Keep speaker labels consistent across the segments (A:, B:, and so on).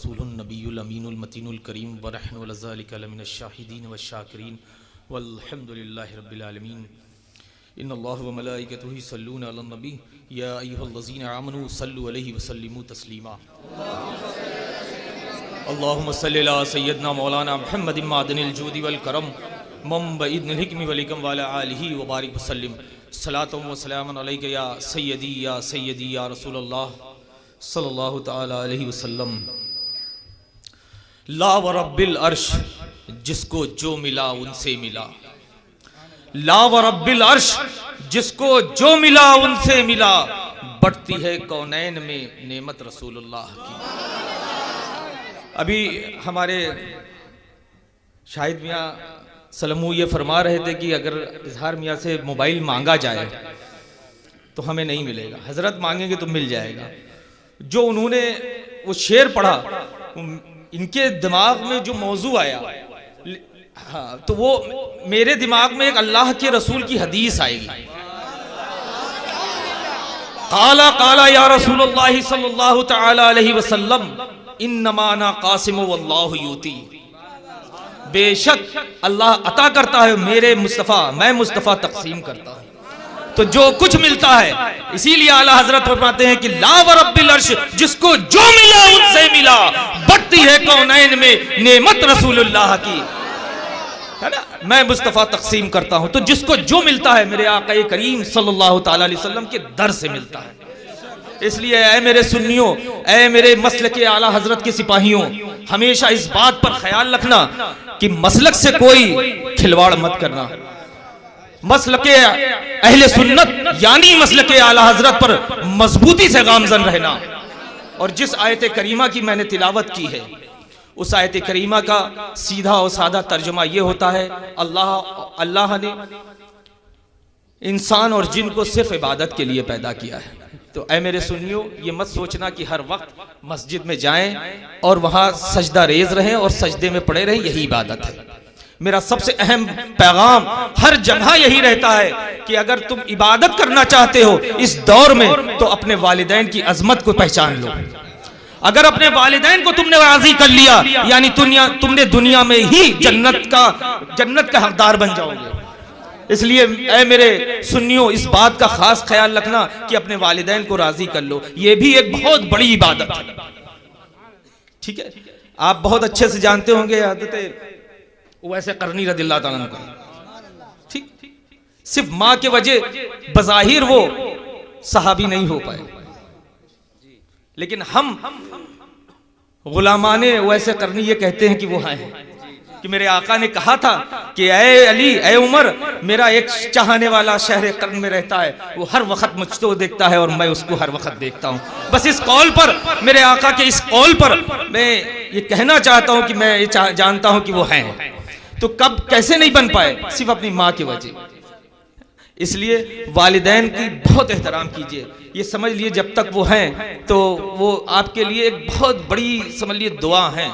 A: रसूलुन नबियुल अमीनुल मतीनुल करीम व नहनु अला ज़ालिका लमिनश शाहिदीन व शाकिरीन वल्हम्दुलिल्लाहि रब्बिल आलमीन। इन्नल्लाह व मलाइकतुहु युसल्लूना अलन नबी या अय्युहल्लज़ीना आमनू सल्लु अलैहि व सल्लिमू तस्लीमा। अल्लाहुम्मा सल्लि अला सय्यदना मौलाना मुहम्मदिन मादनिल जूदि वल करम मुंबइनिल हिक्मि वल हिकम व अला आलिहि व बारिक व सल्लिम। सलातु व सलामुन अलैका या सय्यदी या रसूलल्लाह सल्लल्लाहु तआला अलैहि वसल्लम। ला व रब्बिल अर्श, जिसको जो मिला उनसे मिला। ला व रब्बिल अर्श, जिसको जो मिला उनसे मिला। बढ़ती है कौनैन में नेमत रसूलुल्लाह की। अभी हमारे शाहिद मियाँ सलमू ये फरमा रहे थे कि अगर इजहार मियाँ से मोबाइल मांगा जाए तो हमें नहीं मिलेगा, हजरत मांगेंगे तो मिल जाएगा। जो उन्होंने वो शेर पढ़ा, इनके दिमाग में जो मौजू आया, हाँ, तो वो मेरे दिमाग में एक अल्लाह के रसूल की हदीस आएगी। काला काला या रसूलुल्लाह सल्लल्लाहु तआला अलैहि वसल्लम इन्नमा अना कासिम वल्लाहु यूती। बेशक अल्लाह अता करता है, मेरे मुस्तफ़ा, मैं मुस्तफ़ा तकसीम करता हूँ। तो जो कुछ मिलता है, इसीलिए आला हजरत फरमाते हैं कि ला व रब्बिल अर्श, जिसको जो मिला उनसे मिला। बढ़ती है कौनैन में नेमत रसूलुल्लाह की, है ना। मैं मुस्तफ़ा तकसीम करता हूँ। तो जिसको जो मिलता है मेरे आका करीम सल्लल्लाहु ताला अलैहि वसल्लम के दर से मिलता है। इसलिए ऐ मेरे सुन्नियों, ऐ मेरे मसलक के आला हजरत के सिपाहियों, हमेशा इस बात पर ख्याल रखना कि मसलक से कोई खिलवाड़ मत करना। मसलक अहले सुन्नत यानी मसलक आला हजरत पर मजबूती से गामजन रहना। और जिस आयत करीमा की मैंने तिलावत की है, उस आयत करीमा का सीधा और सादा तर्जुमा यह होता है, अल्लाह ने इंसान और जिन को सिर्फ इबादत के लिए पैदा किया है। तो ऐ मेरे सुन्नियों, ये मत सोचना कि हर वक्त मस्जिद में जाएं और वहां सजदा रेज रहें और सजदे में पड़े रहें, यही इबादत है। मेरा सबसे अहम पैगाम हर जगह यही रहता है कि अगर तुम इबादत करना चाहते हो इस दौर में, तो अपने वालिदैन की अजमत को पहचान लो। अगर अपने वालिदैन को तुमने राजी कर लिया, यानी तुमने दुनिया में ही जन्नत का हकदार बन जाओगे। इसलिए ऐ मेरे सुन्नियों, इस बात का खास ख्याल रखना कि अपने वालिदैन को राजी कर लो। यह भी एक बहुत बड़ी इबादत है, ठीक है। आप बहुत अच्छे से जानते होंगे हज़रत वैसे करनी रदिल्लाहु ताला अन्हु का, ठीक। सिर्फ मां के वजह बज़ाहिर वो सहाबी नहीं हो पाए, लेकिन हम गुलामाने वैसे करनी ये कहते हैं कि वो हैं कि मेरे आका ने कहा था कि ऐ अली, ऐ उमर, मेरा एक चाहने वाला शहर कर्न में रहता है, वो हर वक्त मुझको देखता है और मैं उसको हर वक्त देखता हूँ। बस इस कौल पर, मेरे आका के इस कौल पर मैं ये कहना चाहता हूँ कि मैं ये जानता हूँ कि वो हैं। तो कब कैसे नहीं बन पाए? सिर्फ अपनी माँ की वजह। इसलिए वालिदैन की बहुत एहतराम कीजिए। ये समझ लिए जब तक वो हैं तो वो आपके लिए एक बहुत बड़ी समझ लिए दुआ है।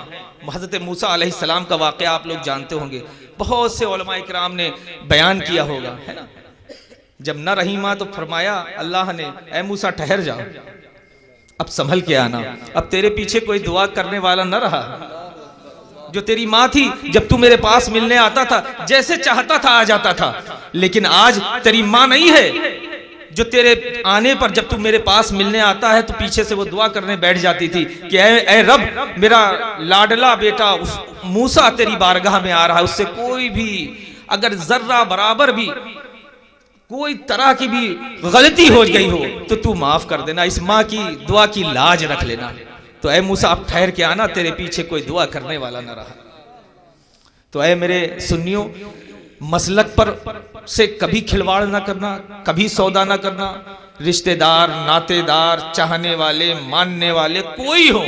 A: हज़रत मूसा अलैहिस्सलाम का वाक़या आप लोग जानते होंगे, बहुत से उलमा इकराम ने बयान किया होगा, है ना। जब न रही माँ तो फरमाया अल्लाह ने, ऐ मूसा ठहर जाओ, अब संभल के आना, अब तेरे पीछे कोई दुआ करने वाला न रहा। जो तेरी माँ थी, जब तू मेरे पास मिलने आता था, जैसे चाहता था आ जाता था, लेकिन आज तेरी माँ नहीं है जो तेरे आने पर, जब तू मेरे पास मिलने आता है तो पीछे से वो दुआ करने बैठ जाती थी कि ऐ रब, मेरा लाडला बेटा मूसा तेरी बारगाह में आ रहा है, उससे कोई भी अगर जर्रा बराबर भी कोई तरह की भी गलती हो गई हो तो तू माफ कर देना, इस माँ की दुआ की लाज रख लेना। तो ऐ मूसा अब ठहर के आना, तेरे पीछे कोई दुआ करने वाला न रहा। तो ऐ मेरे सुन्नियों, मसलक पर से कभी खिलवाड़ ना करना, कभी सौदा ना करना। रिश्तेदार, नातेदार, चाहने वाले, मानने वाले कोई हो,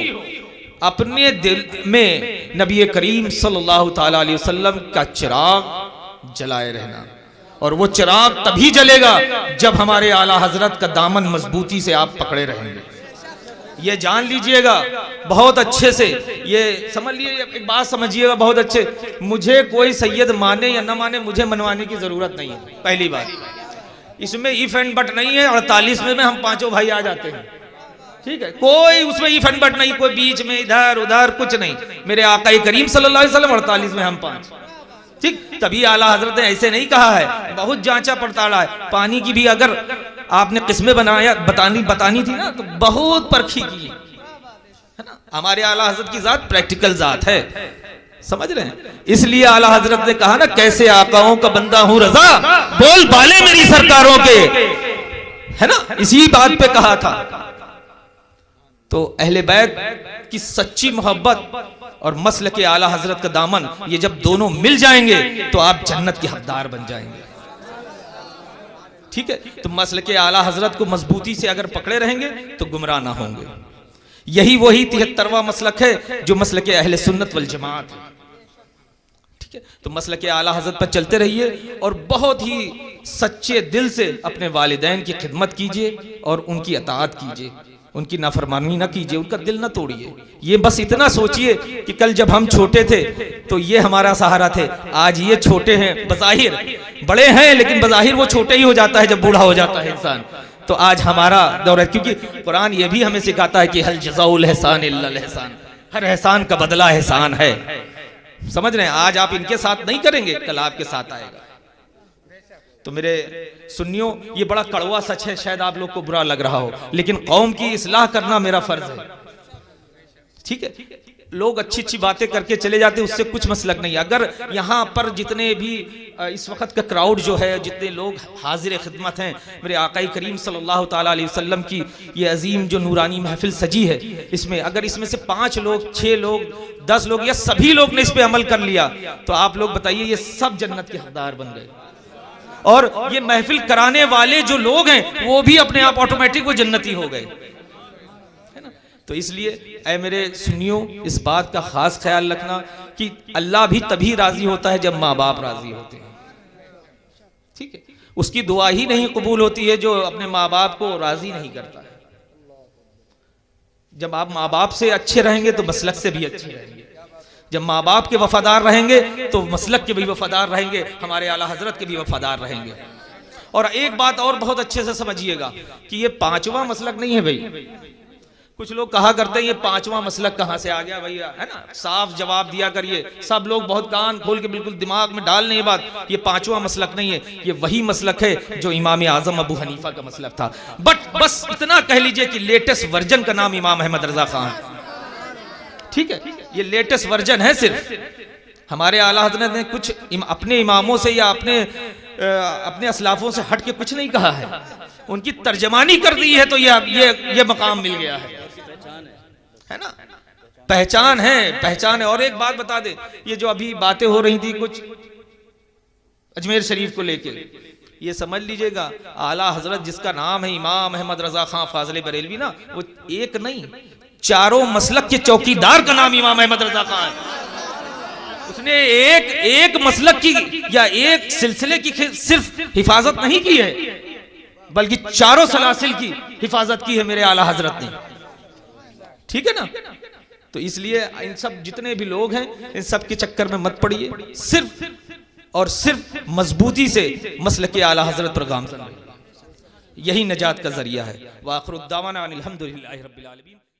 A: अपने दिल में नबी करीम सल्लल्लाहु ताला अलैहि वसल्लम का चिराग जलाए रहना। और वो चिराग तभी जलेगा जब हमारे आला हजरत का दामन मजबूती से आप पकड़े रहेंगे। ये जान लीजिएगा बहुत अच्छे से, ये समझ लिए, एक बात समझिएगा बहुत अच्छे। मुझे कोई सैयद माने या ना माने, मुझे मनवाने की जरूरत नहीं है। पहली बात, इसमें इफ एंड बट नहीं है। 48 में हम पांचों भाई आ जाते हैं, ठीक है, कोई उसमें इफन बट नहीं, कोई बीच में इधर उधर कुछ नहीं। मेरे आका करीम सल्लल्लाहु अलैहि वसल्लम 48 में हम 5, ठीक। तभी आला हजरत ने ऐसे नहीं कहा है, बहुत जांचा पड़ताला है। पानी की भी अगर आपने किस्में बतानी थी ना तो बहुत परखी की है ना। हमारे आला हजरत की जात प्रैक्टिकल जात है, समझ रहे हैं। इसलिए आला हजरत ने कहा ना, कैसे आकाओं का बंदा हूं रजा, बोल बाले मेरी सरकारों के, है ना, इसी बात पे कहा था। तो अहले बैत की सच्ची मोहब्बत और मसल के आला हजरत का दामन, ये जब दोनों मिल जाएंगे तो आप जन्नत के हकदार बन जाएंगे, ठीक है। तो मसल के आला हजरत को मजबूती से अगर पकड़े रहेंगे तो गुमराह ना होंगे। यही वही 73वां मसलक है जो मसल के अहले सुन्नत वल जमात है, ठीक है। तो मसल के आला हजरत पर चलते रहिए और बहुत ही सच्चे दिल से अपने वालिदैन की खिदमत कीजिए और उनकी अताअत कीजिए, उनकी नाफरमानी ना कीजिए, उनका दिल ना तोड़िए। ये बस इतना सोचिए कि कल जब हम छोटे थे तो ये हमारा सहारा थे, आज ये छोटे हैं, बज़ाहिर बड़े हैं लेकिन बज़ाहिर वो छोटे ही हो जाता है जब बूढ़ा हो जाता है इंसान। तो आज हमारा दौर है, क्योंकि कुरान ये भी हमें सिखाता है कि हल जज़ाउल एहसान इल्लल एहसान, हर एहसान का बदला एहसान है। समझ रहे हैं, आज आप इनके साथ नहीं करेंगे, कल आपके साथ आएगा। तो मेरे सुन्नियों, ये बड़ा कड़वा सच है, शायद आप लोग को बुरा लग रहा हो, लेकिन कौम की इस्लाह करना मेरा फर्ज है, ठीक है। लोग अच्छी अच्छी बातें करके चले जाते, उससे कुछ मसलक नहीं। अगर यहाँ पर जितने भी इस वक्त का क्राउड जो है, जितने लोग हाजिर खिदमत हैं, मेरे आकाई करीम सल्लल्लाहु ताला अलैहि वसल्लम की ये अजीम जो नूरानी महफिल सजी है, इसमें अगर इसमें से 5 लोग 6 लोग 10 लोग या सभी लोग ने इस पे अमल कर लिया तो आप लोग बताइए, ये सब जन्नत के हकदार बन गए। और ये महफिल कराने वाले जो लोग हैं वो भी अपने आप ऑटोमेटिक वो जन्नती हो गए, है ना। तो इसलिए ऐ मेरे सुन्नियों, इस बात का खास ख्याल रखना कि अल्लाह भी तभी राजी होता है जब माँ बाप राजी होते हैं, ठीक है। उसकी दुआ ही नहीं कबूल होती है जो अपने माँ बाप को राजी नहीं करता है। जब आप माँ बाप से अच्छे रहेंगे तो मसलक से भी अच्छे रहेंगे, जब माँ बाप के वफादार रहेंगे तो मसलक के भी वफादार रहेंगे, हमारे आला हजरत के भी वफादार रहेंगे। और एक बात और बहुत अच्छे से समझिएगा कि ये 5वां मसलक नहीं है भाई। कुछ लोग कहा करते हैं ये 5वां मसलक कहां से आ गया भैया, है ना, साफ जवाब दिया करिए। सब लोग बहुत कान खोल के बिल्कुल दिमाग में डाल नहीं बात, ये 5वां मसलक नहीं है, ये वही मसलक है जो इमाम आजम अबू हनीफा का मसलक था। बट बस इतना कह लीजिए कि लेटेस्ट वर्जन का नाम इमाम अहमद रजा खान, ठीक है। ये लेटेस्ट वर्जन है, सिर्फ हमारे आला हज़रत ने कुछ अपने इमामों से या अपने असलाफों से हट के कुछ नहीं कहा है, उनकी तर्जमानी कर दी है, तो ये मकाम मिल गया है ना। पहचान है, पहचान है। और एक बात बता दे, ये जो अभी बातें हो रही थी कुछ अजमेर शरीफ को लेके, ये समझ लीजिएगा आला हजरत जिसका नाम है इमाम अहमद रजा खान फाजले बरेलवी ना, वो एक नहीं 4 मसलक के चौकीदार का नाम इमाम अहमद रजा खान है। उसने एक मसलक की या एक सिलसिले की सिर्फ हिफाजत नहीं की है, बल्कि 4 सलासिल की हिफाजत की है मेरे आला हजरत ने, ठीक है ना। तो इसलिए इन सब जितने भी लोग हैं इन सब के चक्कर में मत पड़िए, सिर्फ और सिर्फ मजबूती से मसलक आला हजरत पर गामज़न रहिए, यही नजात का जरिया है। वाखिर दावाना अनिल हम्दुलिल्लाहि रब्बिल आलमीन।